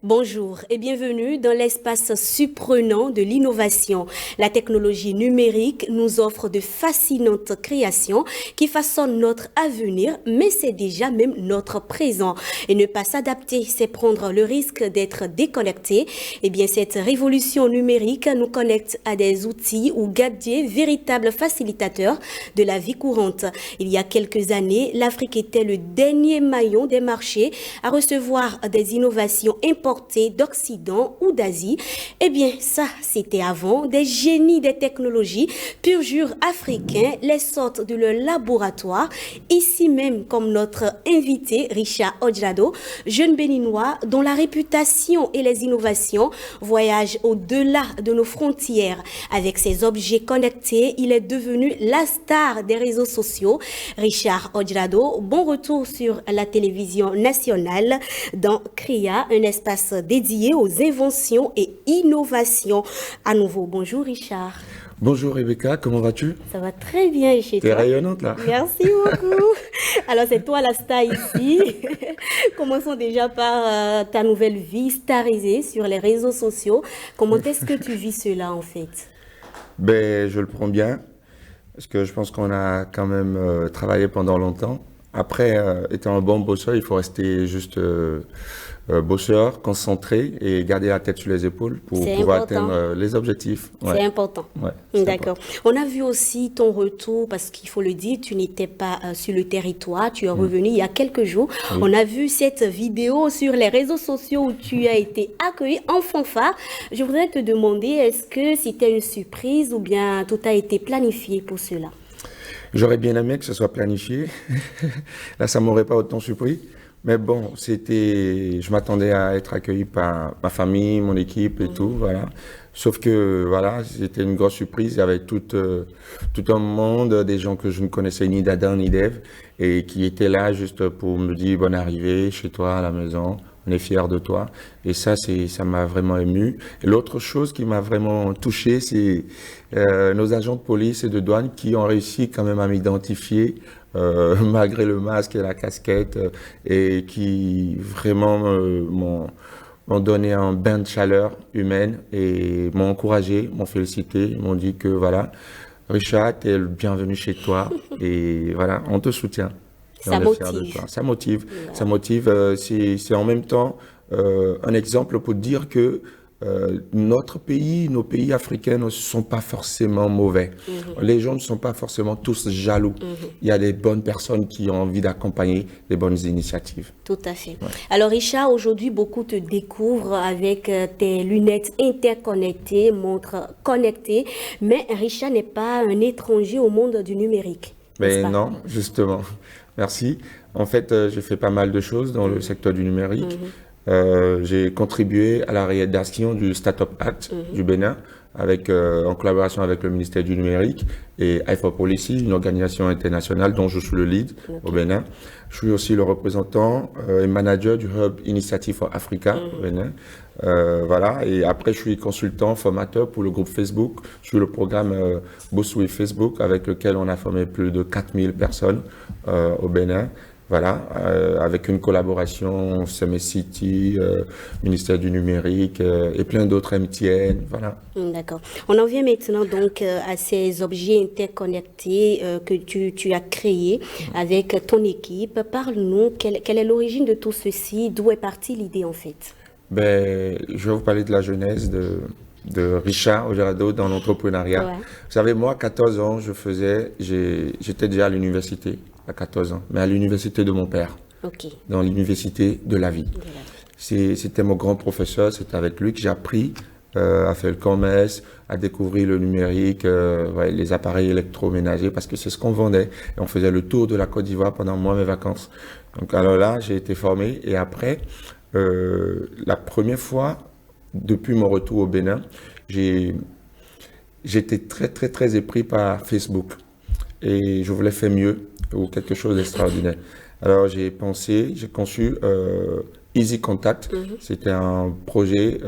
Bonjour et bienvenue dans l'espace surprenant de l'innovation. La technologie numérique nous offre de fascinantes créations qui façonnent notre avenir, mais c'est déjà même notre présent. Et ne pas s'adapter, c'est prendre le risque d'être déconnecté. Eh bien, cette révolution numérique nous connecte à des outils ou gadgets véritables facilitateurs de la vie courante. Il y a quelques années, l'Afrique était le dernier maillon des marchés à recevoir des innovations importantes d'Occident ou d'Asie. Eh bien, ça, c'était avant. Des génies des technologies, pur jure africains, les sortent de leur laboratoire. Ici même, comme notre invité, Richard Ojrado, jeune béninois dont la réputation et les innovations voyagent au-delà de nos frontières. Avec ses objets connectés, il est devenu la star des réseaux sociaux. Richard Ojrado, bon retour sur la télévision nationale dans CRIA, un espace dédié aux inventions et innovations. À nouveau, bonjour Richard. Bonjour Rebecca, comment vas-tu? Ça va très bien chez toi. T'es rayonnante là. Merci beaucoup. Alors c'est toi la star ici. Commençons déjà par ta nouvelle vie starisée sur les réseaux sociaux. Comment est-ce que tu vis cela en fait? Ben, je le prends bien, parce que je pense qu'on a quand même travaillé pendant longtemps. Après, étant un bon bosseur, il faut rester juste bosseur, concentré et garder la tête sur les épaules pour pouvoir atteindre les objectifs. Ouais. C'est important. Ouais, d'accord. On a vu aussi ton retour, parce qu'il faut le dire, tu n'étais pas sur le territoire, tu es revenu il y a quelques jours. Oui. On a vu cette vidéo sur les réseaux sociaux où tu as été accueilli en fanfare. Je voudrais te demander, est-ce que c'était une surprise ou bien tout a été planifié pour cela? J'aurais bien aimé que ce soit planifié. Là, ça ne m'aurait pas autant surpris. Mais bon, je m'attendais à être accueilli par ma famille, mon équipe et tout, voilà. Sauf que, voilà, c'était une grosse surprise. Il y avait tout un monde, des gens que je ne connaissais ni d'Adam ni d'Ève, et qui étaient là juste pour me dire bonne arrivée chez toi, à la maison. On est fiers de toi. Et ça m'a vraiment ému. Et l'autre chose qui m'a vraiment touché, c'est nos agents de police et de douane qui ont réussi quand même à m'identifier malgré le masque et la casquette et qui vraiment m'ont donné un bain de chaleur humaine et m'ont encouragé, m'ont félicité, m'ont dit que voilà, Richard, t'es le bienvenu chez toi et voilà, on te soutient. Ça motive. Ça motive. Ouais. Ça motive. C'est en même temps un exemple pour dire que notre pays, nos pays africains ne sont pas forcément mauvais. Les gens ne sont pas forcément tous jaloux. Il y a des bonnes personnes qui ont envie d'accompagner les bonnes initiatives. Tout à fait. Ouais. Alors Richard, aujourd'hui, beaucoup te découvrent avec tes lunettes interconnectées, montres connectées, mais Richard n'est pas un étranger au monde du numérique. Mais non, justement. Merci. En fait, j'ai fait pas mal de choses dans le secteur du numérique. J'ai contribué à la rédaction du Startup Act du Bénin en collaboration avec le ministère du numérique et iFor Policy, une organisation internationale dont je suis le lead au Bénin. Je suis aussi le représentant et manager du Hub Initiative for Africa au Bénin. Voilà. Et après, je suis consultant, formateur pour le groupe Facebook. Je suis le programme Boost with Facebook avec lequel on a formé plus de 4000 personnes au Bénin. Voilà, avec une collaboration Summit City, ministère du numérique et plein d'autres MTN, voilà. D'accord. On en vient maintenant donc à ces objets interconnectés que tu as créés avec ton équipe. Parle-nous, quelle est l'origine de tout ceci? D'où est partie l'idée en fait? Ben, je vais vous parler de la genèse de Richard Ojrado dans l'entrepreneuriat. Ouais. Vous savez, moi, à 14 ans, j'étais déjà à l'université. À 14 ans, mais à l'université de mon père, dans l'université de la vie. C'était mon grand professeur, c'est avec lui que j'ai appris à faire le commerce, à découvrir le numérique, les appareils électroménagers, parce que c'est ce qu'on vendait. Et on faisait le tour de la Côte d'Ivoire pendant mes vacances. Donc alors là, j'ai été formé et après, la première fois, depuis mon retour au Bénin, j'étais très, très, très épris par Facebook et je voulais faire mieux ou quelque chose d'extraordinaire. Alors j'ai conçu Easy Contact. C'était un projet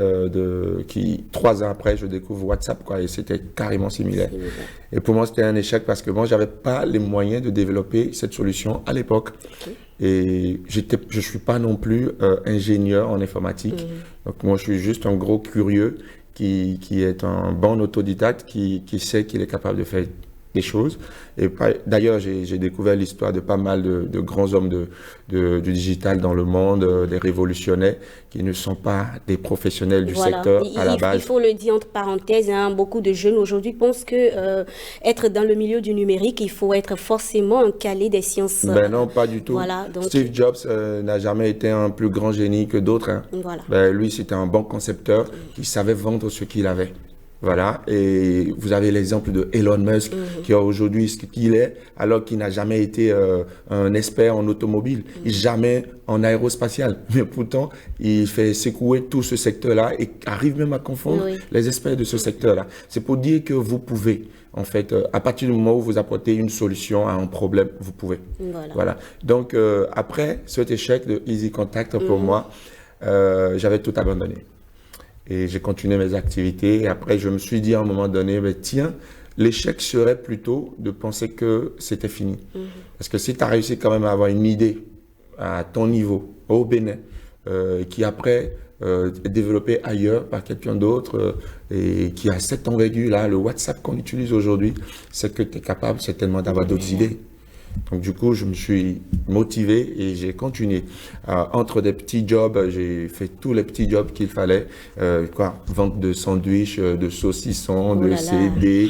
qui, 3 ans après, je découvre WhatsApp, quoi, et c'était carrément similaire. Et pour moi, c'était un échec parce que moi, j'avais pas les moyens de développer cette solution à l'époque. Et je suis pas non plus ingénieur en informatique. Donc moi, je suis juste un gros curieux qui est un bon autodidacte, qui sait qu'il est capable de faire des choses. Et d'ailleurs, j'ai découvert l'histoire de pas mal de grands hommes du digital dans le monde, des révolutionnaires qui ne sont pas des professionnels du secteur à la base. Il faut le dire entre parenthèses, hein, beaucoup de jeunes aujourd'hui pensent que être dans le milieu du numérique, il faut être forcément un calé des sciences. Ben non, pas du tout. Voilà, donc... Steve Jobs n'a jamais été un plus grand génie que d'autres. Hein. Voilà. Ben, lui, c'était un bon concepteur qui savait vendre ce qu'il avait. Voilà, et vous avez l'exemple de Elon Musk qui a aujourd'hui ce qu'il est, alors qu'il n'a jamais été un expert en automobile, jamais en aérospatial. Mais pourtant, il fait secouer tout ce secteur-là et arrive même à confondre les experts de ce secteur-là. C'est pour dire que vous pouvez, en fait, à partir du moment où vous apportez une solution à un problème, vous pouvez. Voilà. Donc, après cet échec de Easy Contact pour moi, j'avais tout abandonné. Et j'ai continué mes activités. Et après, je me suis dit à un moment donné, mais tiens, l'échec serait plutôt de penser que c'était fini. Parce que si tu as réussi quand même à avoir une idée à ton niveau, au Bénin, qui après est développée ailleurs par quelqu'un d'autre et qui a cette envergure-là, le WhatsApp qu'on utilise aujourd'hui, c'est que tu es capable certainement d'avoir d'autres idées. Donc du coup, je me suis motivé et j'ai continué. Entre des petits jobs, j'ai fait tous les petits jobs qu'il fallait. Vente de sandwichs, de saucissons, de CD.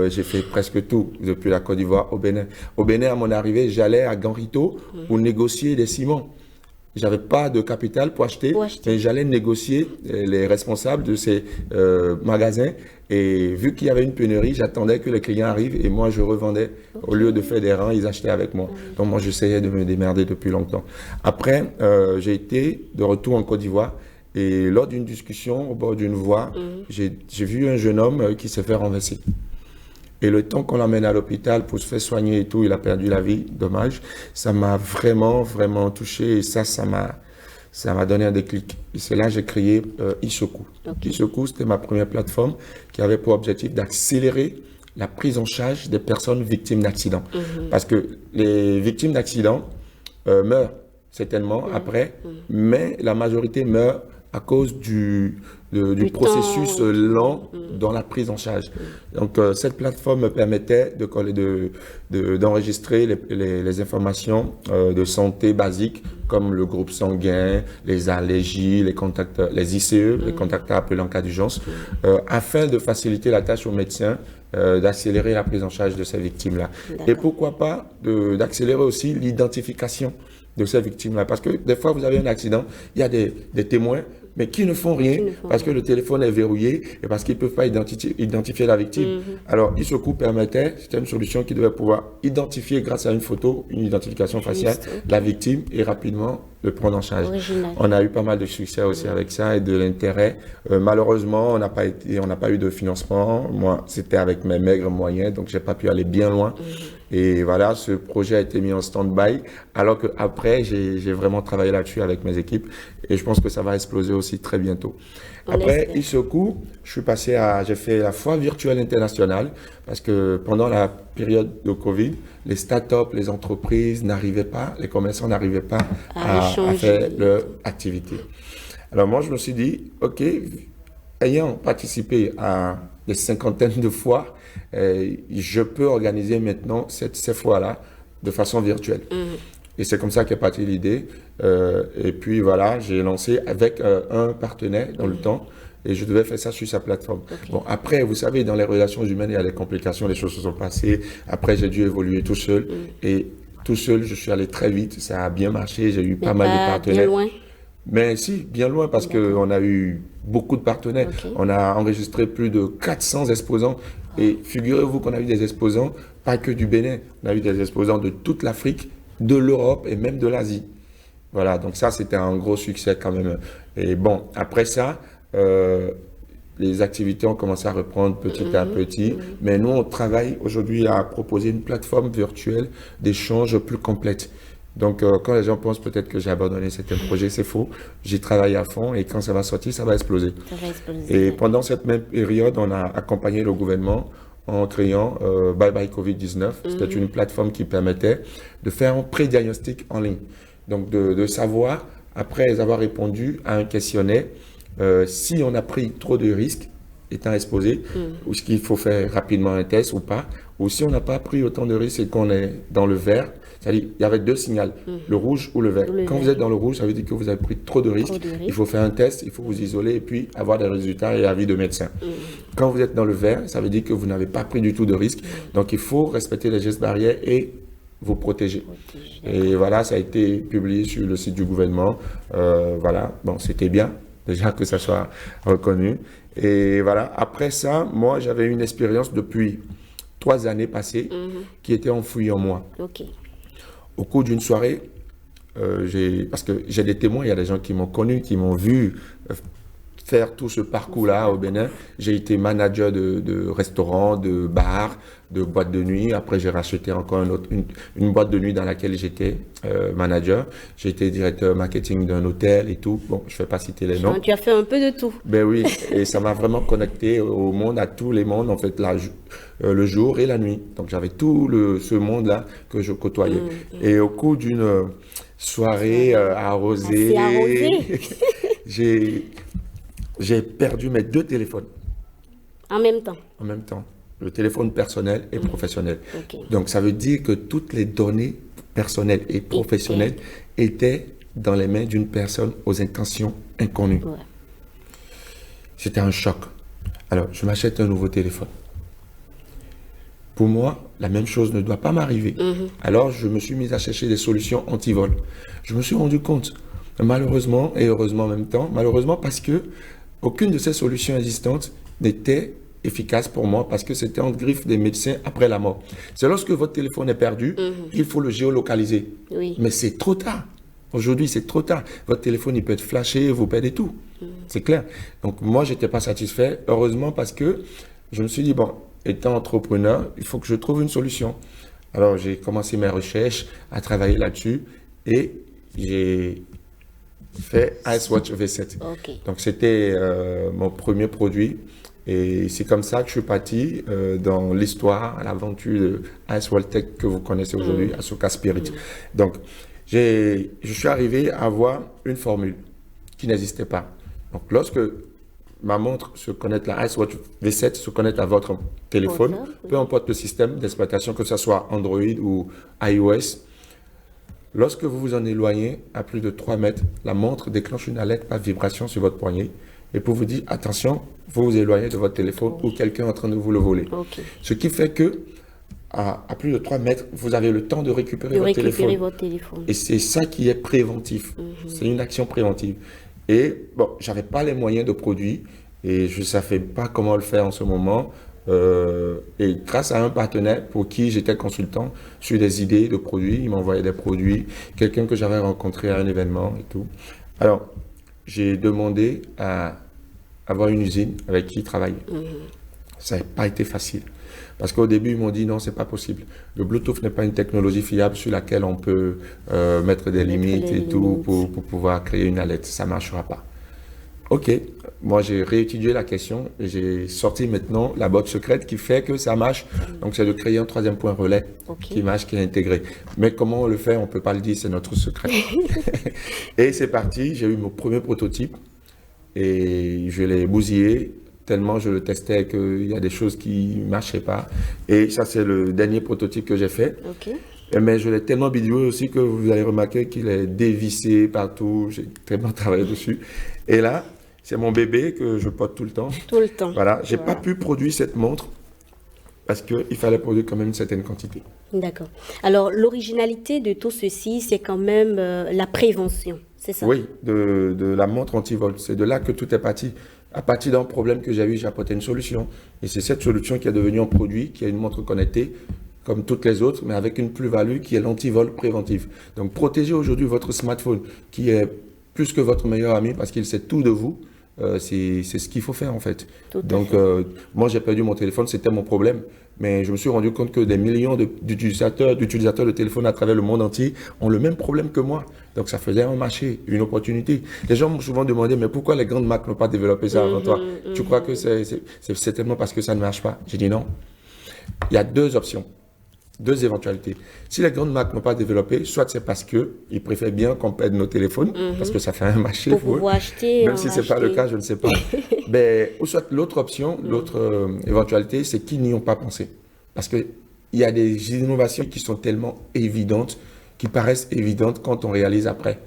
J'ai fait presque tout depuis la Côte d'Ivoire au Bénin. Au Bénin, à mon arrivée, j'allais à Ganrito pour négocier des ciments. J'avais pas de capital pour acheter, mais j'allais négocier les responsables de ces magasins. Et vu qu'il y avait une pénurie, j'attendais que les clients arrivent et moi je revendais. Au lieu de faire des rangs, ils achetaient avec moi. Donc moi j'essayais de me démerder depuis longtemps. Après, j'ai été de retour en Côte d'Ivoire et lors d'une discussion au bord d'une voie, j'ai vu un jeune homme qui s'est fait renverser. Et le temps qu'on l'emmène à l'hôpital pour se faire soigner et tout, il a perdu la vie, dommage. Ça m'a vraiment, vraiment touché et ça m'a donné un déclic. Et c'est là que j'ai créé Issoku. Issoku, c'était ma première plateforme qui avait pour objectif d'accélérer la prise en charge des personnes victimes d'accidents. Parce que les victimes d'accidents meurent certainement après, mais la majorité meurt à cause du processus lent dans la prise en charge. Donc, cette plateforme me permettait d'enregistrer les informations de santé basiques comme le groupe sanguin, les allergies, les ICE, les contacts à appeler en cas d'urgence, afin de faciliter la tâche aux médecins d'accélérer la prise en charge de ces victimes-là. Et pourquoi pas d'accélérer aussi l'identification de ces victimes-là. Parce que des fois, vous avez un accident, il y a des témoins, mais qui ne font rien parce que le téléphone est verrouillé et parce qu'ils ne peuvent pas identifier la victime. Alors, Issoku permettait, c'était une solution qui devait pouvoir identifier grâce à une photo, une identification faciale, la victime et rapidement le prendre en charge. On a eu pas mal de succès aussi avec ça et de l'intérêt. Malheureusement, on n'a pas eu de financement. Moi, c'était avec mes maigres moyens, donc j'ai pas pu aller bien loin. Et voilà, ce projet a été mis en stand-by, alors qu'après, j'ai vraiment travaillé là-dessus avec mes équipes et je pense que ça va exploser aussi très bientôt. Après Issoku, j'ai fait la foire virtuelle internationale parce que pendant la période de Covid, les startups, les entreprises n'arrivaient pas, les commerçants n'arrivaient pas à faire leur activité. Alors moi, je me suis dit, OK, ayant participé à des cinquantaines de foires, je peux organiser maintenant ces foires-là de façon virtuelle. Et c'est comme ça qu'est partie l'idée. Et puis voilà, j'ai lancé avec un partenaire dans le temps et je devais faire ça sur sa plateforme. Bon, après, vous savez, dans les relations humaines, il y a des complications, les choses se sont passées. Après, j'ai dû évoluer tout seul. Et tout seul, je suis allé très vite. Ça a bien marché. J'ai eu pas mal de partenaires. Bien loin. Mais si, bien loin, parce qu'on a eu beaucoup de partenaires. On a enregistré plus de 400 exposants. Et figurez-vous qu'on a eu des exposants, pas que du Bénin. On a eu des exposants de toute l'Afrique, de l'Europe et même de l'Asie. Voilà, donc ça, c'était un gros succès quand même. Et bon, après ça, les activités ont commencé à reprendre petit à petit. Mais nous, on travaille aujourd'hui à proposer une plateforme virtuelle d'échange plus complète. Donc, quand les gens pensent peut-être que j'ai abandonné certains projets, c'est faux. J'y travaille à fond et quand ça va sortir, ça va exploser. Et pendant cette même période, on a accompagné le gouvernement en créant Bye Bye Covid-19. C'était une plateforme qui permettait de faire un pré-diagnostic en ligne. Donc, de savoir, après avoir répondu à un questionnaire, si on a pris trop de risques étant exposé, ou ce qu'il faut faire rapidement un test ou pas, ou si on n'a pas pris autant de risques et qu'on est dans le vert, c'est-à-dire il y avait deux signaux, le rouge ou le vert. Quand vous êtes dans le rouge, ça veut dire que vous avez pris trop de risques, il faut faire un test, il faut vous isoler et puis avoir des résultats et avis de médecin. Quand vous êtes dans le vert, ça veut dire que vous n'avez pas pris du tout de risques, donc il faut respecter les gestes barrières et vous protéger. Et voilà, ça a été publié sur le site du gouvernement. Voilà, bon, c'était bien déjà que ça soit reconnu. Et voilà, après ça, moi, j'avais une expérience depuis 3 années passées qui était enfouie en moi. Au cours d'une soirée, parce que j'ai des témoins, il y a des gens qui m'ont connu, qui m'ont vu faire tout ce parcours-là au Bénin. J'ai été manager de restaurants, de bars, de boîtes de nuit. Après, j'ai racheté encore une boîte de nuit dans laquelle j'étais manager. J'ai été directeur marketing d'un hôtel et tout. Bon, je ne vais pas citer les noms. Tu as fait un peu de tout. Ben oui, et ça m'a vraiment connecté au monde, à tous les mondes, en fait, le jour et la nuit. Donc, j'avais tout ce monde-là que je côtoyais. Et au cours d'une soirée arrosée, j'ai perdu mes 2 téléphones. En même temps? En même temps. Le téléphone personnel et professionnel. Donc, ça veut dire que toutes les données personnelles et professionnelles étaient dans les mains d'une personne aux intentions inconnues. C'était un choc. Alors, je m'achète un nouveau téléphone. Pour moi, la même chose ne doit pas m'arriver. Alors, je me suis mis à chercher des solutions anti-vol. Je me suis rendu compte, malheureusement et heureusement en même temps, malheureusement parce que aucune de ces solutions existantes n'était efficace pour moi parce que c'était en griffe des médecins après la mort. C'est lorsque votre téléphone est perdu, il faut le géolocaliser. Mais c'est trop tard. Aujourd'hui, c'est trop tard. Votre téléphone, il peut être flashé, vous perdez tout. C'est clair. Donc, moi, je n'étais pas satisfait. Heureusement, parce que je me suis dit, bon, étant entrepreneur, il faut que je trouve une solution. Alors, j'ai commencé mes recherches, à travailler là-dessus et j'ai fait IceWatch V7. Donc, c'était mon premier produit. Et c'est comme ça que je suis parti dans l'histoire, l'aventure de Ice World Tech que vous connaissez aujourd'hui, Asuka Spirit. Donc, je suis arrivé à avoir une formule qui n'existait pas. Donc, lorsque ma montre se connecte, la IceWatch V7 se connecte à votre téléphone, peu importe le système d'exploitation, que ce soit Android ou iOS, lorsque vous vous en éloignez à plus de 3 mètres, la montre déclenche une alerte par vibration sur votre poignet et pour vous dire, attention, vous vous éloignez de votre téléphone ou quelqu'un est en train de vous le voler. Ce qui fait que à plus de 3 mètres, vous avez le temps de récupérer votre téléphone. Et c'est ça qui est préventif. C'est une action préventive. Et bon, je n'avais pas les moyens de produit et je ne savais pas comment le faire en ce moment. Et grâce à un partenaire pour qui j'étais consultant sur des idées de produits, il m'envoyait des produits, quelqu'un que j'avais rencontré à un événement et tout. Alors, j'ai demandé à avoir une usine avec qui travailler. Ça n'a pas été facile. Parce qu'au début, ils m'ont dit non, c'est pas possible. Le Bluetooth n'est pas une technologie fiable sur laquelle on peut mettre des limites et tout pour pouvoir créer une alerte. Ça ne marchera pas. Ok, moi j'ai réétudié la question et j'ai sorti maintenant la boîte secrète qui fait que ça marche. Donc c'est de créer un 3e point relais qui marche, qui est intégré. Mais comment on le fait, on ne peut pas le dire, c'est notre secret. Et c'est parti, j'ai eu mon premier prototype et je l'ai bousillé tellement je le testais qu'il y a des choses qui ne marchaient pas. Et ça c'est le dernier prototype que j'ai fait. Mais je l'ai tellement bidouillé aussi que vous allez remarquer qu'il est dévissé partout. J'ai tellement travaillé dessus. Et là, c'est mon bébé que je porte tout le temps. Tout le temps. Voilà. J'ai pas pu produire cette montre parce qu'il fallait produire quand même une certaine quantité. D'accord. Alors, l'originalité de tout ceci, c'est quand même la prévention, c'est ça? Oui, de la montre anti-vol. C'est de là que tout est parti. À partir d'un problème que j'ai eu, j'ai apporté une solution. Et c'est cette solution qui est devenue un produit, qui est une montre connectée, comme toutes les autres, mais avec une plus-value qui est l'antivol préventif. Donc, protégez aujourd'hui votre smartphone, qui est plus que votre meilleur ami parce qu'il sait tout de vous. C'est ce qu'il faut faire en fait. Donc, moi j'ai perdu mon téléphone, c'était mon problème. Mais je me suis rendu compte que des millions d'utilisateurs de téléphone à travers le monde entier ont le même problème que moi. Donc, ça faisait un marché, une opportunité. Les gens m'ont souvent demandé, mais pourquoi les grandes marques n'ont pas développé ça avant toi? Tu crois que c'est tellement parce que ça ne marche pas? J'ai dit non. Il y a deux options, deux éventualités. Si les grandes marques n'ont pas développé, soit c'est parce qu'ils préfèrent bien qu'on perde nos téléphones, parce que ça fait un marché Pour pour eux. pouvoir acheter. Même si ce n'est pas le cas, je ne sais pas. Ou soit l'autre option, l'autre éventualité, c'est qu'ils n'y ont pas pensé. Parce qu'il y a des innovations qui sont tellement évidentes, qui paraissent évidentes quand on réalise après.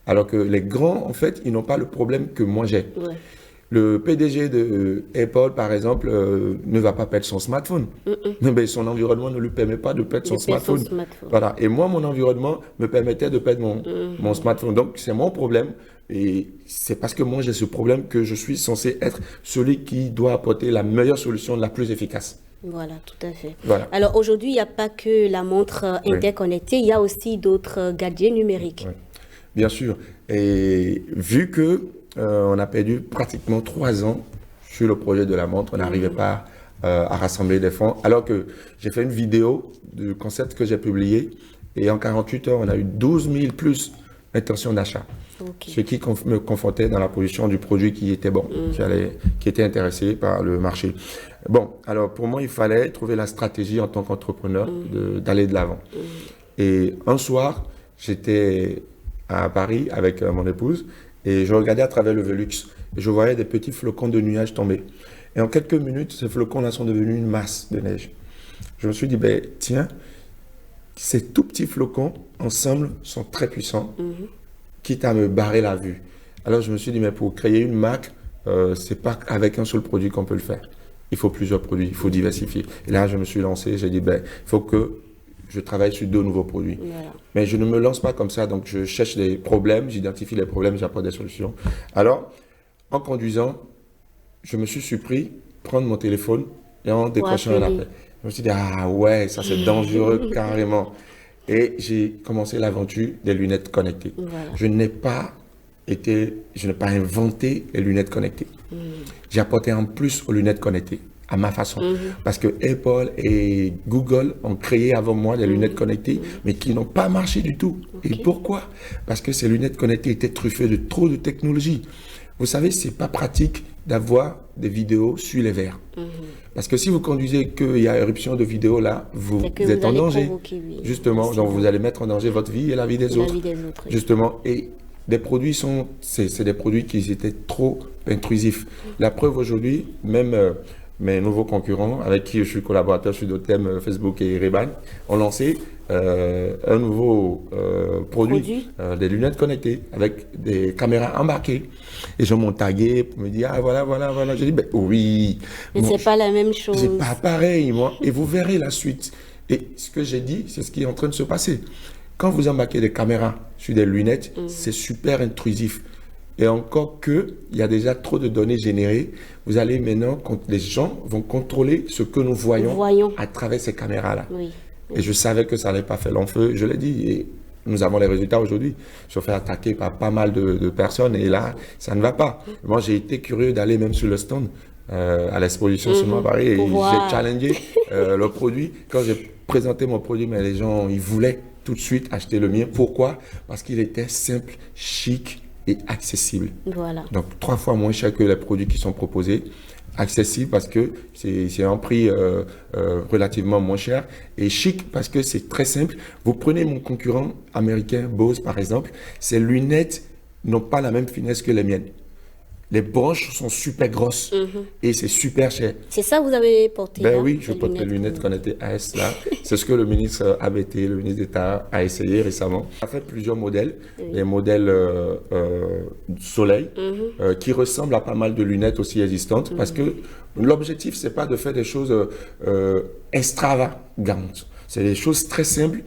Alors que les grands, en fait, ils n'ont pas le problème que moi j'ai. Ouais. Le PDG de Apple, par exemple, ne va pas perdre son smartphone. Mais son environnement ne lui permet pas de perdre son smartphone. Voilà. Et moi, mon environnement me permettait de perdre mon smartphone. Donc, c'est mon problème. Et c'est parce que moi, j'ai ce problème que je suis censé être celui qui doit apporter la meilleure solution, la plus efficace. Voilà, tout à fait. Voilà. Alors, aujourd'hui, il n'y a pas que la montre interconnectée, il y a aussi d'autres gadgets numériques. Oui. Bien sûr. Et vu que on a perdu pratiquement 3 ans sur le projet de la montre, on n'arrivait pas à rassembler des fonds, alors que j'ai fait une vidéo du concept que j'ai publié et en 48 heures, on a eu 12 000 plus intentions d'achat. Okay. Ce qui me confortait dans la position du produit qui était bon, qui était intéressé par le marché. Bon, alors pour moi, il fallait trouver la stratégie en tant qu'entrepreneur d'aller de l'avant. Et un soir, j'étais à Paris avec mon épouse et je regardais à travers le Velux et je voyais des petits flocons de nuages tomber. Et en quelques minutes, ces flocons-là sont devenus une masse de neige. Je me suis dit, tiens, ces tout petits flocons, ensemble, sont très puissants, quitte à me barrer la vue. Alors je me suis dit, mais pour créer une marque, c'est pas avec un seul produit qu'on peut le faire. Il faut plusieurs produits, il faut diversifier. Et là, je me suis lancé, j'ai dit, il faut que je travaille sur 2 nouveaux produits. Voilà. Mais je ne me lance pas comme ça, donc je cherche des problèmes, j'identifie les problèmes, j'apporte des solutions. Alors, en conduisant, je me suis surpris prendre mon téléphone et en décrochant un appel. Je me suis dit, ah ouais, ça c'est dangereux carrément. Et j'ai commencé l'aventure des lunettes connectées. Voilà. Je n'ai pas inventé les lunettes connectées. J'ai apporté en plus aux lunettes connectées, à ma façon. Parce que Apple et Google ont créé avant moi des lunettes connectées, mais qui n'ont pas marché du tout. Okay. Et pourquoi? Parce que ces lunettes connectées étaient truffées de trop de technologie. Vous savez, c'est pas pratique d'avoir des vidéos sur les verres. Parce que si vous conduisez qu'il y a éruption de vidéos là, vous êtes en danger. Justement, donc vous allez mettre en danger votre vie et la vie des autres. Justement, et des produits c'est des produits qui étaient trop intrusifs. La preuve aujourd'hui, même mes nouveaux concurrents avec qui je suis collaborateur sur d'autres thèmes, Facebook et Ray-Ban, ont lancé un nouveau produit, des lunettes connectées avec des caméras embarquées. Et je m'ont tagué pour me dire, ah voilà. J'ai dit, oui. Mais c'est pas la même chose. C'est pas pareil, moi. Et vous verrez la suite. Et ce que j'ai dit, c'est ce qui est en train de se passer. Quand vous embarquez des caméras sur des lunettes, c'est super intrusif. Et encore il y a déjà trop de données générées, vous allez maintenant, les gens vont contrôler ce que nous voyons. À travers ces caméras-là. Oui. Et je savais que ça n'allait pas faire long feu, je l'ai dit. Et nous avons les résultats aujourd'hui. Je me fais attaquer par pas mal de personnes et là, ça ne va pas. Moi, j'ai été curieux d'aller même sur le stand, à l'exposition sur moi, Paris, et j'ai challengé le produit. Quand j'ai présenté mon produit, mais les gens, ils voulaient tout de suite acheter le mien. Pourquoi? Parce qu'il était simple, chic et accessible. Voilà. Donc 3 fois moins cher que les produits qui sont proposés. Accessible parce que c'est un prix relativement moins cher et chic parce que c'est très simple. Vous prenez mon concurrent américain Bose par exemple, ses lunettes n'ont pas la même finesse que les miennes. Les branches sont super grosses et c'est super cher. C'est ça que vous avez porté? Oui, je porte les lunettes connectées AS là. C'est ce que le ministre ABT, le ministre d'État, a essayé récemment. On a fait plusieurs modèles, les modèles soleil, qui ressemblent à pas mal de lunettes aussi existantes, parce que l'objectif, c'est pas de faire des choses extravagantes. C'est des choses très simples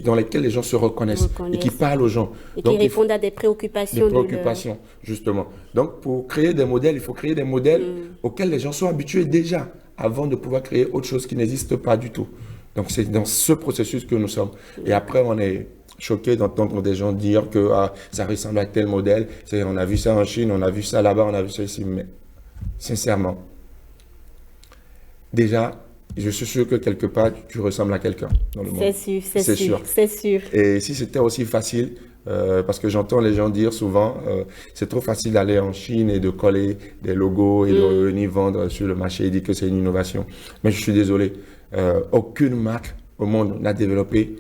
dans lesquelles les gens se reconnaissent et qui parlent aux gens. Et qui répondent à des préoccupations. Justement. Donc, pour créer des modèles, il faut créer des modèles auxquels les gens sont habitués déjà, avant de pouvoir créer autre chose qui n'existe pas du tout. Donc, c'est dans ce processus que nous sommes. Et après, on est choqué d'entendre des gens dire que ça ressemble à tel modèle. On a vu ça en Chine, on a vu ça là-bas, on a vu ça ici. Mais sincèrement, déjà, je suis sûr que quelque part, tu ressembles à quelqu'un dans le monde. C'est sûr. Et si c'était aussi facile, Parce que j'entends les gens dire souvent, c'est trop facile d'aller en Chine et de coller des logos et de venir vendre sur le marché et dire que c'est une innovation. Mais je suis désolé, aucune marque au monde n'a développé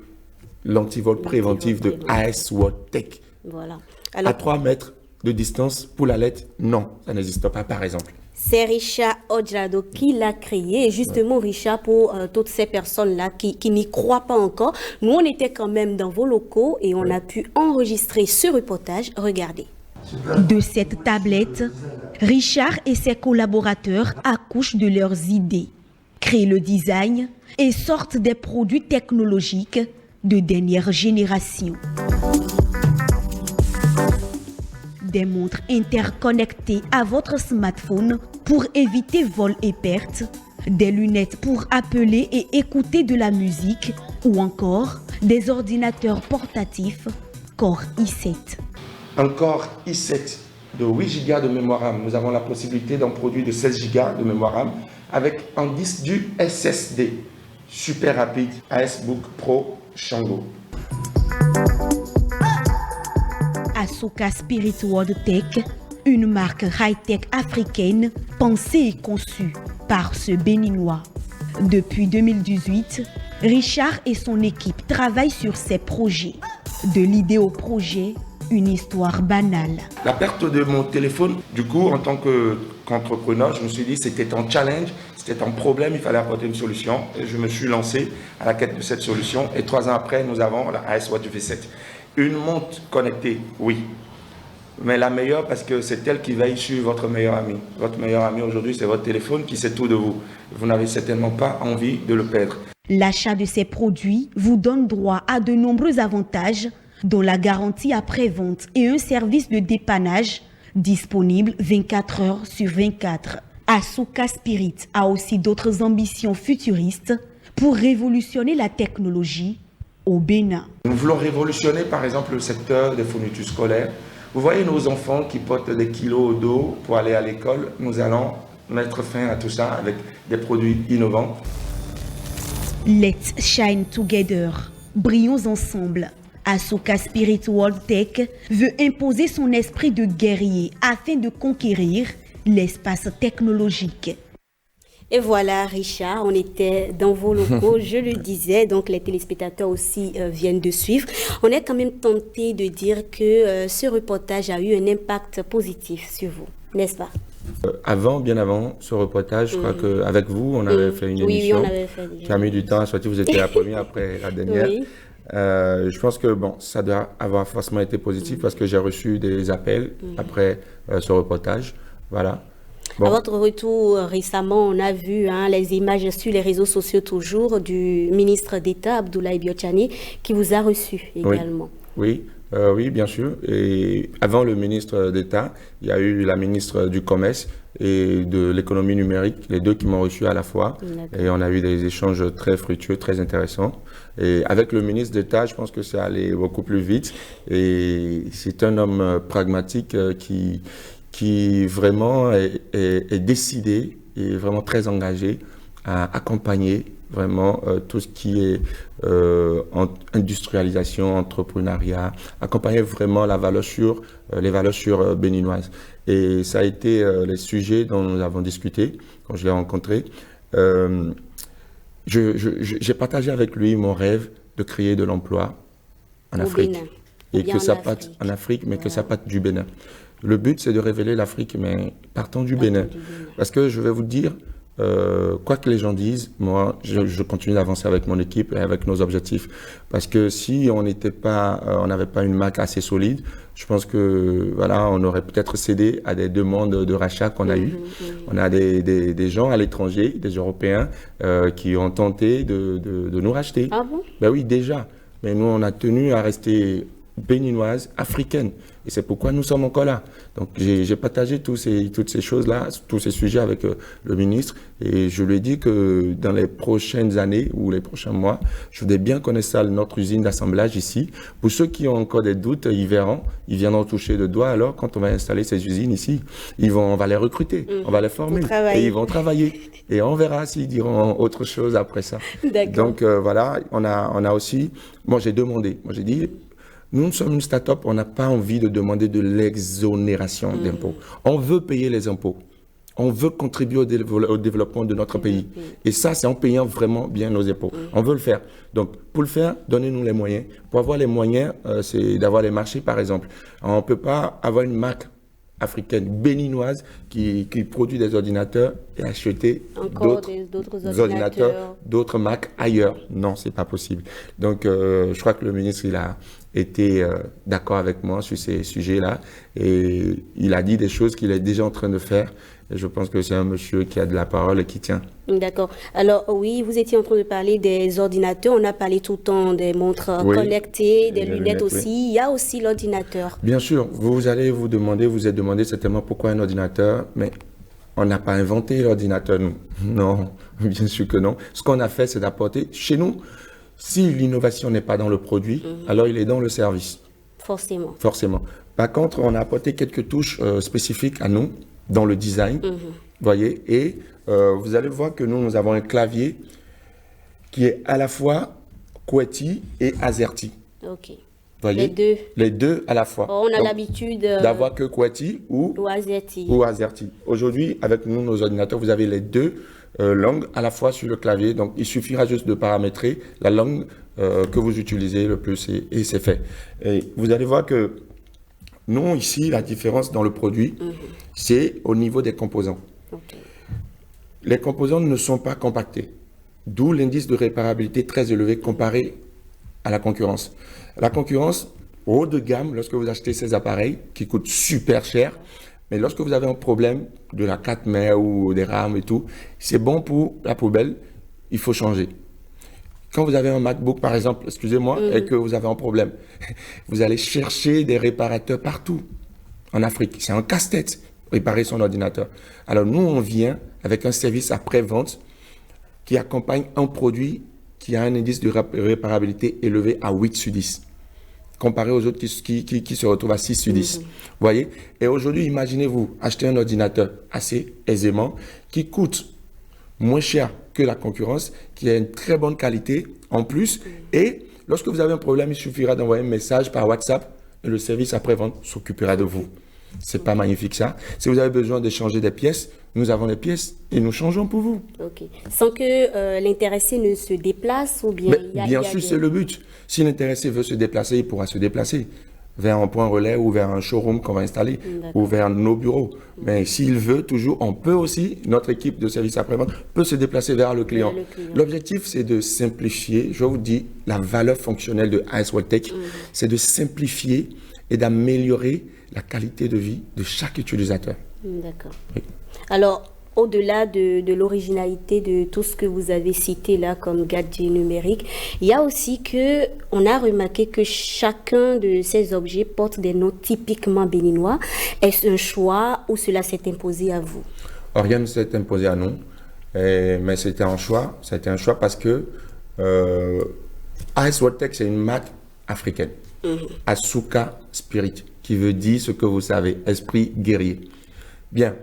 l'antivol préventif de AS World Tech. Voilà. Alors, à 3 mètres de distance pour la lettre, non, ça n'existe pas, par exemple. C'est Richard Odrado qui l'a créé. Et justement, Richard, pour toutes ces personnes-là qui n'y croient pas encore, nous, on était quand même dans vos locaux et on a pu enregistrer ce reportage. Regardez. De cette tablette, Richard et ses collaborateurs accouchent de leurs idées, créent le design et sortent des produits technologiques de dernière génération. Des montres interconnectées à votre smartphone pour éviter vol et perte, des lunettes pour appeler et écouter de la musique ou encore des ordinateurs portatifs Core i7. Un Core i7 de 8 Go de mémoire RAM. Nous avons la possibilité d'en produire de 16 Go de mémoire RAM avec un disque du SSD super rapide ASBook Pro Shango. Asuka Spirit World Tech, une marque high-tech africaine pensée et conçue par ce Béninois. Depuis 2018, Richard et son équipe travaillent sur ces projets. De l'idée au projet, une histoire banale. La perte de mon téléphone, du coup, en tant qu'entrepreneur, je me suis dit que c'était un challenge, c'était un problème, il fallait apporter une solution. Et je me suis lancé à la quête de cette solution. Et 3 ans après, nous avons la AS Watch V7. Une montre connectée, oui. Mais la meilleure parce que c'est elle qui veille sur votre meilleur ami. Votre meilleur ami aujourd'hui, c'est votre téléphone qui sait tout de vous. Vous n'avez certainement pas envie de le perdre. L'achat de ces produits vous donne droit à de nombreux avantages, dont la garantie après-vente et un service de dépannage disponible 24 heures sur 24. Asuka Spirit a aussi d'autres ambitions futuristes pour révolutionner la technologie au Bénin. Nous voulons révolutionner par exemple le secteur des fournitures scolaires. Vous voyez nos enfants qui portent des kilos au dos pour aller à l'école. Nous allons mettre fin à tout ça avec des produits innovants. Let's shine together. Brillons ensemble. Asuka Spirit World Tech veut imposer son esprit de guerrier afin de conquérir l'espace technologique. Et voilà, Richard, on était dans vos locaux, je le disais, donc les téléspectateurs aussi viennent de suivre. On est quand même tenté de dire que ce reportage a eu un impact positif sur vous, n'est-ce pas? Bien avant ce reportage, je crois qu'avec vous, on avait fait une émission qui a mis du temps à sortir. Vous étiez la première après la dernière. Oui. Je pense que bon, ça doit avoir forcément été positif parce que j'ai reçu des appels après ce reportage. Voilà. Bon. À votre retour récemment, on a vu les images sur les réseaux sociaux toujours du ministre d'État, Abdoulaye Biotchani, qui vous a reçu également. Oui, bien sûr. Et avant le ministre d'État, il y a eu la ministre du Commerce et de l'économie numérique, les deux qui m'ont reçu à la fois. Et on a eu des échanges très fructueux, très intéressants. Et avec le ministre d'État, je pense que ça allait beaucoup plus vite. Et c'est un homme pragmatique qui vraiment est décidé et vraiment très engagé à accompagner vraiment tout ce qui est industrialisation, entrepreneuriat, accompagner vraiment les valeurs sûres béninoises. Et ça a été les sujets dont nous avons discuté quand je l'ai rencontré. J'ai partagé avec lui mon rêve de créer de l'emploi en Afrique. Et que ça parte en Afrique, mais que ça parte du Bénin. Le but, c'est de révéler l'Afrique, mais partant du Bénin. Parce que je vais vous dire, quoi que les gens disent, moi, je continue d'avancer avec mon équipe et avec nos objectifs. Parce que si on n'avait pas une marque assez solide, je pense que voilà, on aurait peut-être cédé à des demandes de rachat qu'on a eues. On a des gens à l'étranger, des Européens, qui ont tenté de nous racheter. Ah bon? Ben oui, déjà. Mais nous, on a tenu à rester béninoise, africaine. Et c'est pourquoi nous sommes encore là. Donc j'ai partagé toutes ces choses-là, tous ces sujets avec le ministre. Et je lui ai dit que dans les prochaines années ou les prochains mois, je voudrais bien connaître ça, notre usine d'assemblage ici. Pour ceux qui ont encore des doutes, ils verront, ils viendront toucher de doigt. Alors, quand on va installer ces usines ici, on va les recruter, on va les former. Et ils vont travailler. Et on verra s'ils diront autre chose après ça. Donc voilà, on a aussi... Moi, j'ai demandé. Moi, j'ai dit... Nous sommes une start-up, on n'a pas envie de demander de l'exonération d'impôts. On veut payer les impôts. On veut contribuer au développement de notre pays. Et ça, c'est en payant vraiment bien nos impôts. On veut le faire. Donc, pour le faire, donnez-nous les moyens. Pour avoir les moyens, c'est d'avoir les marchés, par exemple. On ne peut pas avoir une marque africaine béninoise qui produit des ordinateurs et acheter d'autres ordinateurs, d'autres marques ailleurs. Non, c'est pas possible. Donc, je crois que le ministre, il a été d'accord avec moi sur ces sujets-là et il a dit des choses qu'il est déjà en train de faire. Et je pense que c'est un monsieur qui a de la parole et qui tient. D'accord. Alors oui, vous étiez en train de parler des ordinateurs. On a parlé tout le temps des montres connectées, des lunettes aussi. Oui. Il y a aussi l'ordinateur. Bien sûr. Vous allez vous êtes demandé certainement pourquoi un ordinateur, mais on n'a pas inventé l'ordinateur, nous. Non, bien sûr que non. Ce qu'on a fait, c'est d'apporter chez nous, si l'innovation n'est pas dans le produit, alors il est dans le service. Forcément. Forcément. Par contre, on a apporté quelques touches spécifiques à nous, dans le design, voyez, et vous allez voir que nous avons un clavier qui est à la fois QWERTY et AZERTY. Ok. Voyez, les deux à la fois. On a l'habitude d'avoir que QWERTY ou AZERTY. Aujourd'hui, avec nous, nos ordinateurs, vous avez les deux langues à la fois sur le clavier. Donc, il suffira juste de paramétrer la langue que vous utilisez le plus et c'est fait. Et vous allez voir que nous, ici, la différence dans le produit, c'est au niveau des composants. Okay. Les composants ne sont pas compactés, d'où l'indice de réparabilité très élevé comparé à la concurrence. La concurrence, haut de gamme, lorsque vous achetez ces appareils, qui coûtent super cher, mais lorsque vous avez un problème de la 4 mètres ou des rames et tout, c'est bon pour la poubelle, il faut changer. Quand vous avez un MacBook, par exemple, excusez-moi, et que vous avez un problème, vous allez chercher des réparateurs partout en Afrique. C'est un casse-tête, réparer son ordinateur. Alors, nous, on vient avec un service après-vente qui accompagne un produit qui a un indice de réparabilité élevé à 8 sur 10, comparé aux autres qui se retrouvent à 6 sur 10. Vous voyez? Et aujourd'hui, imaginez-vous acheter un ordinateur assez aisément qui coûte moins cher que la concurrence, qui a une très bonne qualité en plus. Et lorsque vous avez un problème, il suffira d'envoyer un message par WhatsApp et le service après-vente s'occupera de vous. C'est pas magnifique ça? Si vous avez besoin de changer des pièces, nous avons les pièces et nous changeons pour vous. Ok. Sans que l'intéressé ne se déplace ou bien... Bien sûr, c'est le but. Si l'intéressé veut se déplacer, il pourra se déplacer vers un point relais ou vers un showroom qu'on va installer ou vers nos bureaux. Mais s'il veut toujours, on peut aussi, notre équipe de service après-vente peut se déplacer vers le client. L'objectif, c'est de simplifier, je vous dis, la valeur fonctionnelle de AS World Tech, c'est de simplifier et d'améliorer la qualité de vie de chaque utilisateur. D'accord. Oui. Alors, au-delà de l'originalité de tout ce que vous avez cité là comme gadget numérique, il y a aussi que on a remarqué que chacun de ces objets porte des noms typiquement béninois. Est-ce un choix ou cela s'est imposé à vous? Rien ne s'est imposé à nous, mais c'était un choix. C'était un choix parce que AS World Tech, c'est une marque africaine. Asuka Spirit, qui veut dire ce que vous savez, esprit guerrier. Bien,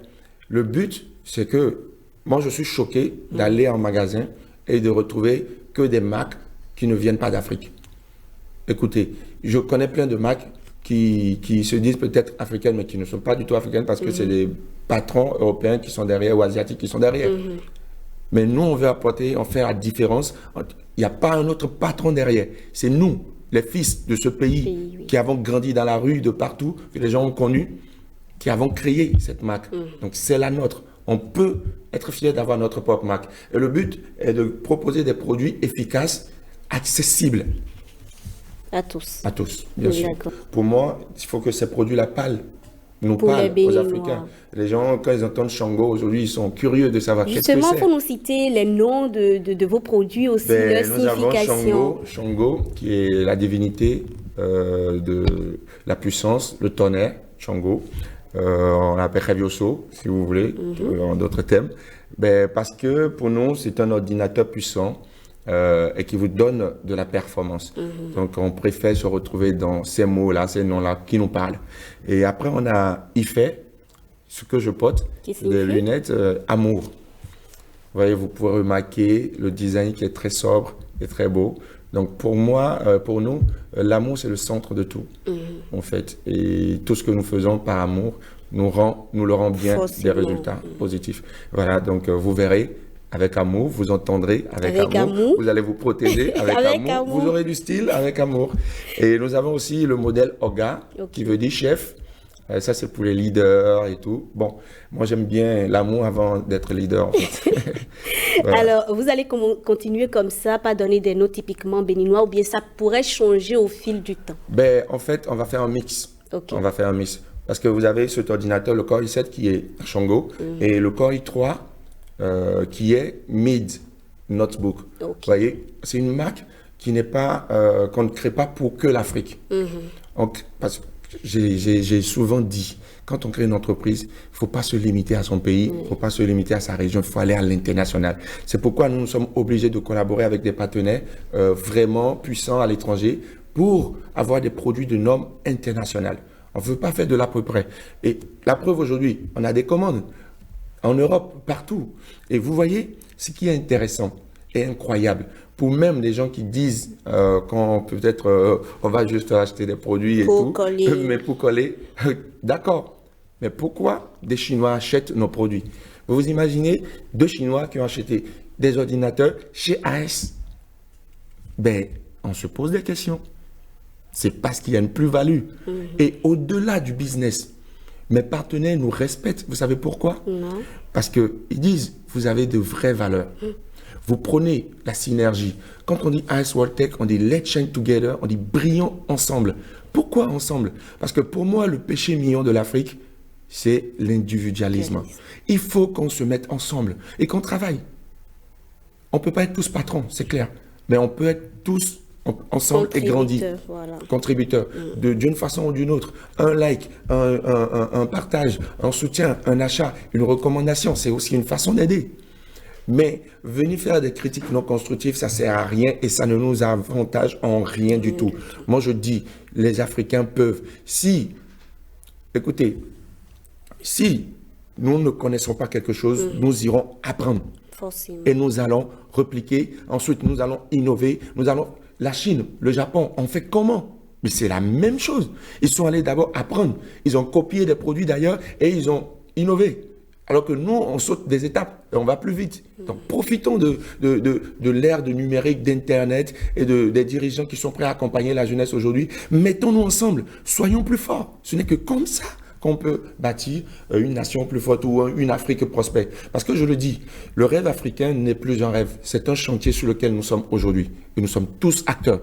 le but, c'est que moi, je suis choqué d'aller en magasin et de retrouver que des marques qui ne viennent pas d'Afrique. Écoutez, je connais plein de marques qui se disent peut-être africaines, mais qui ne sont pas du tout africaines parce que c'est des patrons européens qui sont derrière ou asiatiques qui sont derrière. Mais nous, on veut apporter, on fait la différence. Il n'y a pas un autre patron derrière. C'est nous, les fils de ce pays, qui avons grandi dans la rue, de partout, que les gens ont connu, qui avons créé cette marque. Donc, c'est la nôtre. On peut être fier d'avoir notre propre marque. Et le but est de proposer des produits efficaces, accessibles. À tous. À tous, bien sûr. Pour moi, il faut que ces produits-là nous parlent aux Africains. Les gens, quand ils entendent Shango, aujourd'hui, ils sont curieux de savoir qu'est-ce que c'est. Justement, il faut nous citer les noms de vos produits aussi, leur signification. Nous avons Shango, qui est la divinité de la puissance, le tonnerre, Shango. On l'appelle Revioso, si vous voulez, en d'autres termes. Parce que pour nous, c'est un ordinateur puissant et qui vous donne de la performance. Donc, on préfère se retrouver dans ces mots-là, ces noms-là qui nous parlent. Et après, on a IFE, ce que je porte, des lunettes Amour. Vous voyez, vous pouvez remarquer le design qui est très sobre et très beau. Donc pour moi, pour nous, l'amour c'est le centre de tout, en fait. Et tout ce que nous faisons par amour nous le rend bien Forcément. des résultats positifs. Voilà, donc vous verrez. Avec amour, vous entendrez avec amour, vous allez vous protéger avec, amour, vous aurez du style avec amour. Et nous avons aussi le modèle OGA, qui veut dire chef. Ça, c'est pour les leaders et tout. Bon, moi, j'aime bien l'amour avant d'être leader, en fait. Voilà. Alors, vous allez continuer comme ça, pas donner des noms typiquement béninois, ou bien ça pourrait changer au fil du temps? Ben, en fait, on va faire un mix. On va faire un mix. Parce que vous avez cet ordinateur, le Core i7 qui est Shango, et le Core i3 qui est Mid Notebook. Vous voyez, c'est une marque qui n'est pas, qu'on ne crée pas pour que l'Afrique. Parce que j'ai souvent dit, quand on crée une entreprise, il ne faut pas se limiter à son pays, il ne faut pas se limiter à sa région, il faut aller à l'international. C'est pourquoi nous sommes obligés de collaborer avec des partenaires vraiment puissants à l'étranger pour avoir des produits de normes internationales. On ne veut pas faire de l'à peu près. Et la preuve aujourd'hui, on a des commandes. En Europe, partout. Et vous voyez, ce qui est intéressant et incroyable, pour même les gens qui disent qu'on peut-être on va juste acheter des produits et tout, mais pour coller, d'accord. Mais pourquoi des Chinois achètent nos produits? Vous vous imaginez 2 Chinois qui ont acheté des ordinateurs chez AS? Ben, on se pose des questions. C'est parce qu'il y a une plus-value. Et au-delà du business, mes partenaires nous respectent. Vous savez pourquoi? Non. Parce qu'ils disent, vous avez de vraies valeurs. Vous prenez la synergie. Quand on dit AS World Tech, on dit let's shine together, on dit brillons ensemble. Pourquoi ensemble? Parce que pour moi, le péché mignon de l'Afrique, c'est l'individualisme. Il faut qu'on se mette ensemble et qu'on travaille. On ne peut pas être tous patrons, c'est clair. Mais on peut être tous ensemble et grandir. Voilà. Contributeurs, d'une façon ou d'une autre. Un like, un partage, un soutien, un achat, une recommandation, c'est aussi une façon d'aider. Mais venir faire des critiques non constructives, ça ne sert à rien et ça ne nous avantage en rien du tout. Moi, je dis, les Africains peuvent. Écoutez, si nous ne connaissons pas quelque chose, nous irons apprendre. Forcément. Et nous allons repliquer. Ensuite, nous allons innover. La Chine, le Japon, on fait comment? Mais c'est la même chose. Ils sont allés d'abord apprendre. Ils ont copié des produits d'ailleurs et ils ont innové. Alors que nous, on saute des étapes et on va plus vite. Donc, profitons de l'ère de numérique, d'Internet et des dirigeants qui sont prêts à accompagner la jeunesse aujourd'hui. Mettons-nous ensemble. Soyons plus forts. Ce n'est que comme ça qu'on peut bâtir une nation plus forte ou une Afrique prospère. Parce que je le dis, le rêve africain n'est plus un rêve. C'est un chantier sur lequel nous sommes aujourd'hui. Et nous sommes tous acteurs.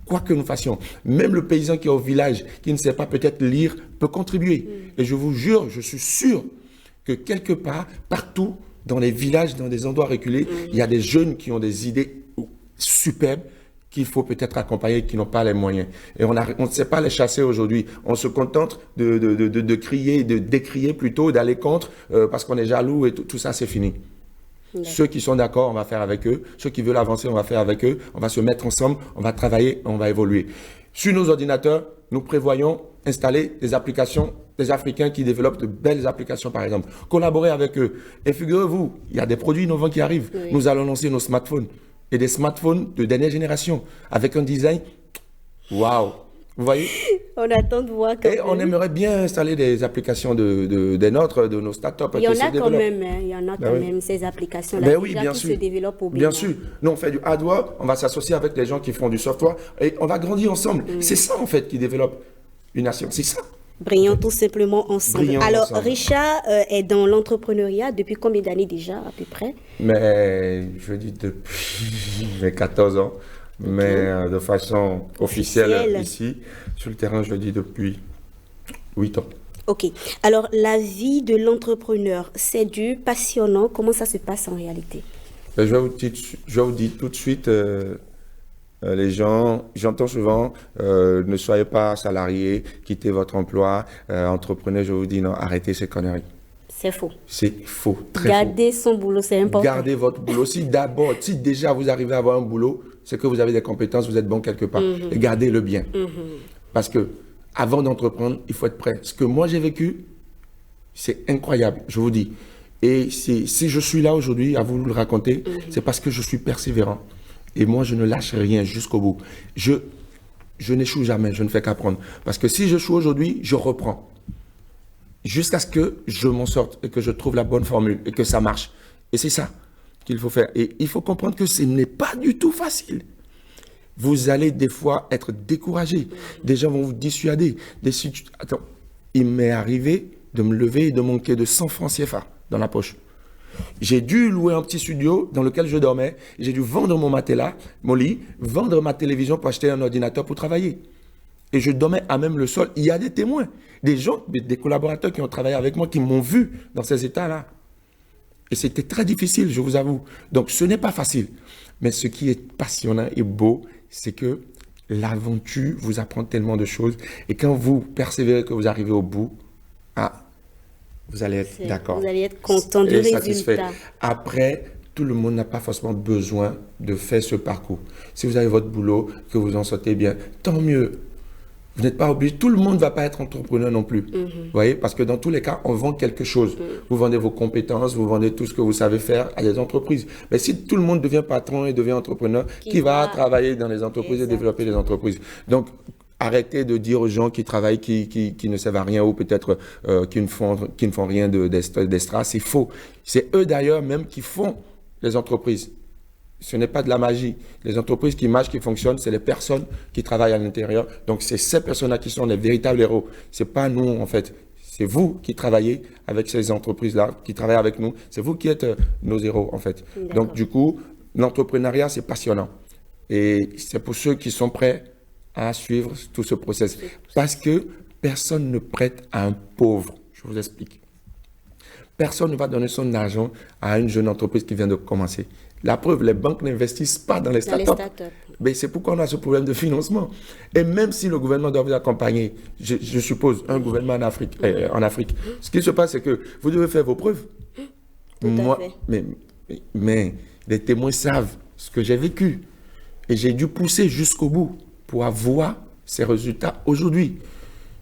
Quoi que nous fassions, même le paysan qui est au village, qui ne sait pas peut-être lire, peut contribuer. Et je vous jure, je suis sûr que quelque part, partout, dans les villages, dans des endroits reculés, il y a des jeunes qui ont des idées superbes qu'il faut peut-être accompagner, qui n'ont pas les moyens. Et on ne sait pas les chasser aujourd'hui. On se contente de crier, de décrier plutôt, d'aller contre, parce qu'on est jaloux et tout ça, c'est fini. Ceux qui sont d'accord, on va faire avec eux. Ceux qui veulent avancer, on va faire avec eux. On va se mettre ensemble, on va travailler, on va évoluer. Sur nos ordinateurs, nous prévoyons installer des applications, des Africains qui développent de belles applications, par exemple. Collaborer avec eux. Et figurez-vous, il y a des produits innovants qui arrivent. Nous allons lancer nos smartphones. Et des smartphones de dernière génération, avec un design, waouh! Vous voyez? On attend de voir quand même. Et on aimerait bien installer des applications des nôtres, de nos startups. Il y en a quand même, il y en a quand même ces applications-là qui se développent au Bénin. Bien sûr. Nous, on fait du hardware, on va s'associer avec des gens qui font du software et on va grandir ensemble. C'est ça, en fait, qui développe une nation. C'est ça. Brillons tout simplement ensemble. Brillons Alors, ensemble. Richard est dans l'entrepreneuriat depuis combien d'années déjà, à peu près? Mais je dis depuis mes 14 ans. Mais de façon officielle ici, sur le terrain, je le dis depuis 8 ans. Ok. Alors, la vie de l'entrepreneur, c'est dur, passionnant. Comment ça se passe en réalité? Je vais vous dire tout de suite, les gens, j'entends souvent, ne soyez pas salarié, quittez votre emploi, entrepreneur, je vous dis non, arrêtez ces conneries. C'est faux. C'est faux, très faux. Gardez son boulot, c'est important. Gardez votre boulot. Si déjà vous arrivez à avoir un boulot, c'est que vous avez des compétences, vous êtes bon quelque part. Et gardez-le bien. Parce que avant d'entreprendre, il faut être prêt. Ce que moi j'ai vécu, c'est incroyable, je vous dis. Et si je suis là aujourd'hui à vous le raconter, c'est parce que je suis persévérant. Et moi, je ne lâche rien jusqu'au bout. Je n'échoue jamais, je ne fais qu'apprendre. Parce que si j'échoue aujourd'hui, je reprends. Jusqu'à ce que je m'en sorte et que je trouve la bonne formule et que ça marche. Et c'est ça qu'il faut faire. Et il faut comprendre que ce n'est pas du tout facile. Vous allez des fois être découragé. Des gens vont vous dissuader. Attends, il m'est arrivé de me lever et de manquer de 100 francs CFA dans la poche. J'ai dû louer un petit studio dans lequel je dormais. J'ai dû vendre mon matelas, mon lit, vendre ma télévision pour acheter un ordinateur pour travailler. Et je dormais à même le sol. Il y a des témoins, des gens, des collaborateurs qui ont travaillé avec moi, qui m'ont vu dans ces états-là. Et c'était très difficile, je vous avoue. Donc, ce n'est pas facile. Mais ce qui est passionnant et beau, c'est que l'aventure vous apprend tellement de choses. Et quand vous persévérez, que vous arrivez au bout, vous allez être d'accord. Vous allez être content du résultat. Après, tout le monde n'a pas forcément besoin de faire ce parcours. Si vous avez votre boulot, que vous en sortez bien, tant mieux. Vous n'êtes pas obligé. Tout le monde ne va pas être entrepreneur non plus. Vous voyez, parce que dans tous les cas, on vend quelque chose. Vous vendez vos compétences, vous vendez tout ce que vous savez faire à des entreprises. Mais si tout le monde devient patron et devient entrepreneur, qui va travailler dans les entreprises et développer les entreprises? Donc, arrêtez de dire aux gens qui travaillent, qui ne servent à rien ou peut-être qui ne font rien d'extra. C'est faux. C'est eux d'ailleurs même qui font les entreprises. Ce n'est pas de la magie. Les entreprises qui marchent, qui fonctionnent, c'est les personnes qui travaillent à l'intérieur. Donc, c'est ces personnes-là qui sont les véritables héros. Ce n'est pas nous, en fait. C'est vous qui travaillez avec ces entreprises-là, qui travaillent avec nous. C'est vous qui êtes nos héros, en fait. Donc, du coup, l'entrepreneuriat, c'est passionnant. Et c'est pour ceux qui sont prêts à suivre tout ce process. Parce que personne ne prête à un pauvre. Je vous explique. Personne ne va donner son argent à une jeune entreprise qui vient de commencer. La preuve, les banques n'investissent pas dans les startups. Mais c'est pourquoi on a ce problème de financement. Et même si le gouvernement doit vous accompagner, je suppose, un gouvernement en Afrique, ce qui se passe, c'est que vous devez faire vos preuves. Mais les témoins savent ce que j'ai vécu. Et j'ai dû pousser jusqu'au bout pour avoir ces résultats aujourd'hui.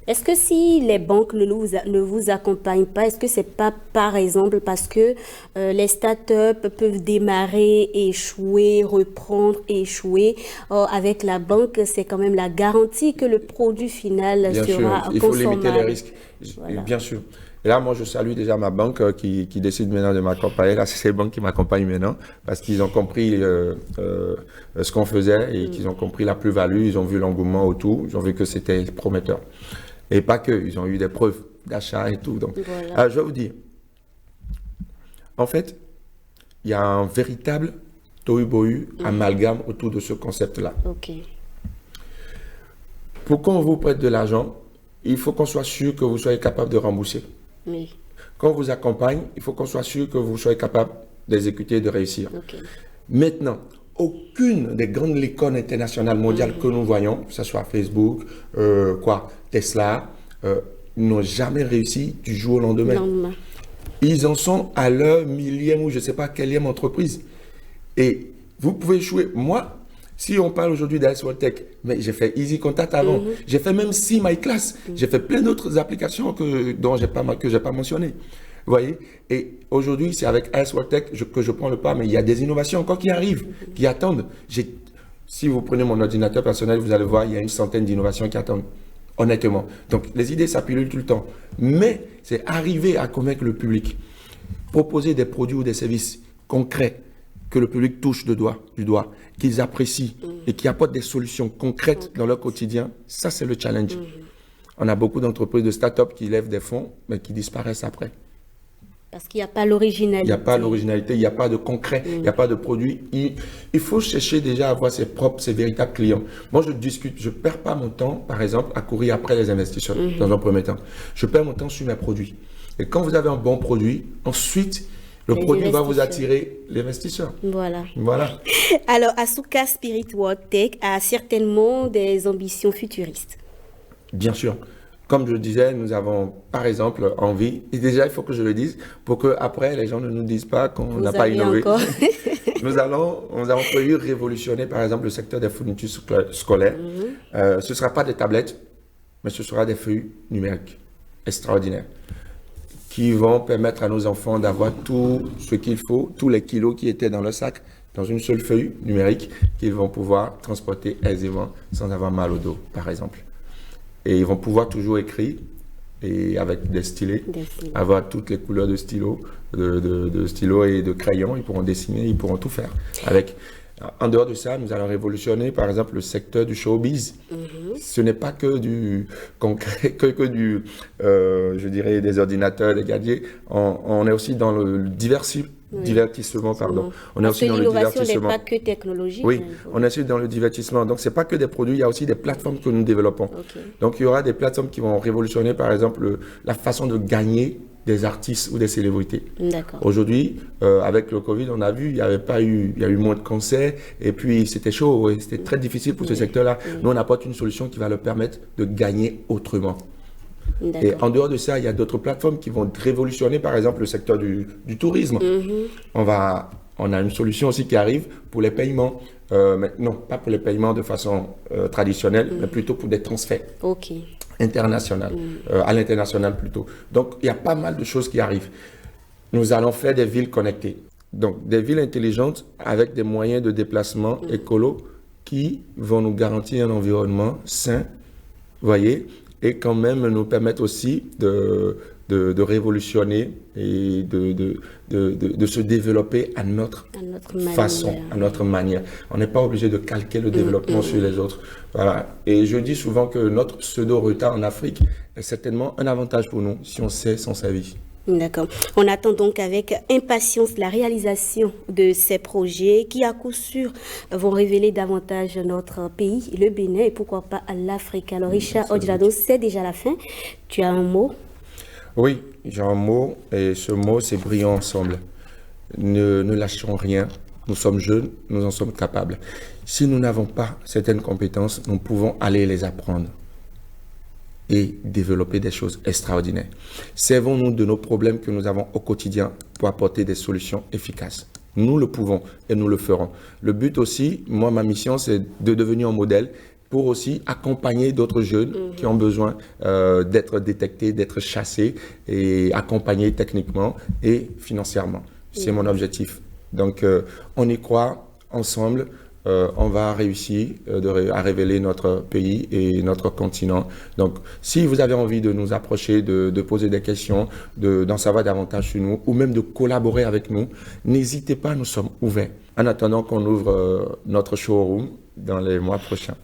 Est-ce que si les banques ne vous accompagnent pas, est-ce que c'est pas par exemple parce que les startups peuvent démarrer, échouer, reprendre, échouer. Avec la banque, c'est quand même la garantie que le produit final sera consommable. Il faut limiter les risques, bien sûr. Et là, moi, je salue déjà ma banque qui décide maintenant de m'accompagner. Là, c'est les banques qui m'accompagnent maintenant parce qu'ils ont compris ce qu'on faisait et qu'ils ont compris la plus-value. Ils ont vu l'engouement autour. Ils ont vu que c'était prometteur. Et pas que, ils ont eu des preuves d'achat et tout. Donc, je vais vous dire, en fait, il y a un véritable tohu-bohu, amalgame autour de ce concept-là. Pour qu'on vous prête de l'argent, il faut qu'on soit sûr que vous soyez capable de rembourser. Quand on vous accompagne, il faut qu'on soit sûr que vous soyez capable d'exécuter et de réussir. Maintenant, aucune des grandes licornes internationales mondiales que nous voyons, que ce soit Facebook, Tesla, n'ont jamais réussi du jour au lendemain. Ils en sont à leur millième ou je ne sais pas quelle entreprise. Et vous pouvez échouer. Moi, si on parle aujourd'hui d'Ice World Tech, mais j'ai fait Easy Contact avant, j'ai fait même See My Class, j'ai fait plein d'autres applications que je n'ai pas mentionnées. Vous voyez? Et aujourd'hui, c'est avec Ice World Tech que je prends le pas, mais il y a des innovations encore qui arrivent, qui attendent. Si vous prenez mon ordinateur personnel, vous allez voir, il y a une centaine d'innovations qui attendent. Honnêtement. Donc, les idées, ça pilule tout le temps. Mais c'est arriver à convaincre le public. Proposer des produits ou des services concrets que le public touche du doigt, qu'ils apprécient et qui apportent des solutions concrètes dans leur quotidien. Ça, c'est le challenge. On a beaucoup d'entreprises de start-up qui lèvent des fonds, mais qui disparaissent après. Parce qu'il n'y a pas l'originalité. Il n'y a pas l'originalité, il n'y a pas de concret, il n'y a pas de produit. Il faut chercher déjà à avoir ses véritables clients. Moi, je ne perds pas mon temps, par exemple, à courir après les investisseurs, dans un premier temps. Je perds mon temps sur mes produits. Et quand vous avez un bon produit, ensuite, le produit va vous attirer l'investisseur. Voilà. Alors, Asuka Spirit World Tech a certainement des ambitions futuristes. Bien sûr. Comme je le disais, nous avons, par exemple, envie, et déjà, il faut que je le dise, pour qu'après, les gens ne nous disent pas qu'on n'a pas innové. Nous avons prévu révolutionner, par exemple, le secteur des fournitures scolaires. Ce ne sera pas des tablettes, mais ce sera des feuilles numériques extraordinaires qui vont permettre à nos enfants d'avoir tout ce qu'il faut, tous les kilos qui étaient dans le sac, dans une seule feuille numérique qu'ils vont pouvoir transporter aisément sans avoir mal au dos, par exemple. Et ils vont pouvoir toujours écrire et avec des stylets, avoir toutes les couleurs de stylos, de stylos et de crayons. Ils pourront dessiner, ils pourront tout faire avec. En dehors de ça, nous allons révolutionner, par exemple, le secteur du showbiz. Ce n'est pas que du concret, je dirais, des ordinateurs, des gadgets. On est aussi dans le divertissement, pardon. On est aussi dans le divertissement. L'innovation n'est pas que technologique. Oui, on est aussi dans le divertissement. Donc, c'est pas que des produits, il y a aussi des plateformes que nous développons. Donc, il y aura des plateformes qui vont révolutionner, par exemple, la façon de gagner des artistes ou des célébrités. Aujourd'hui, avec le Covid, on a vu, il y a eu moins de concerts et puis c'était chaud, c'était très difficile pour ce secteur-là. Nous, on apporte une solution qui va leur permettre de gagner autrement. Et en dehors de ça, il y a d'autres plateformes qui vont révolutionner, par exemple, le secteur du tourisme. On a une solution aussi qui arrive pour les paiements. Mais non, pas pour les paiements de façon traditionnelle, mais plutôt pour des transferts. International, à l'international plutôt. Donc, il y a pas mal de choses qui arrivent. Nous allons faire des villes connectées. Donc, des villes intelligentes avec des moyens de déplacement écolo qui vont nous garantir un environnement sain, voyez, et quand même nous permettre aussi de révolutionner et de se développer à notre façon, à notre manière. On n'est pas obligé de calquer le développement sur les autres. Voilà. Et je dis souvent que notre pseudo-retard en Afrique est certainement un avantage pour nous si on sait s'en servir. D'accord. On attend donc avec impatience la réalisation de ces projets qui, à coup sûr, vont révéler davantage notre pays, le Bénin, et pourquoi pas l'Afrique. Alors, Richard Odjilado, c'est déjà la fin. Tu as un mot? Oui, j'ai un mot, et ce mot, c'est brillons ensemble. Ne lâchons rien. Nous sommes jeunes, nous en sommes capables. Si nous n'avons pas certaines compétences, nous pouvons aller les apprendre et développer des choses extraordinaires. Servons-nous de nos problèmes que nous avons au quotidien pour apporter des solutions efficaces. Nous le pouvons et nous le ferons. Le but aussi, moi, ma mission, c'est de devenir un modèle pour aussi accompagner d'autres jeunes qui ont besoin d'être détectés, d'être chassés et accompagnés techniquement et financièrement. C'est mon objectif. Donc, on y croit ensemble. On va réussir à révéler notre pays et notre continent. Donc, si vous avez envie de nous approcher, de poser des questions, d'en savoir davantage sur nous, ou même de collaborer avec nous, n'hésitez pas, nous sommes ouverts. En attendant qu'on ouvre notre showroom dans les mois prochains.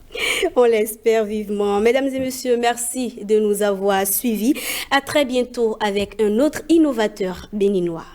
On l'espère vivement. Mesdames et messieurs, merci de nous avoir suivis. À très bientôt avec un autre innovateur béninois.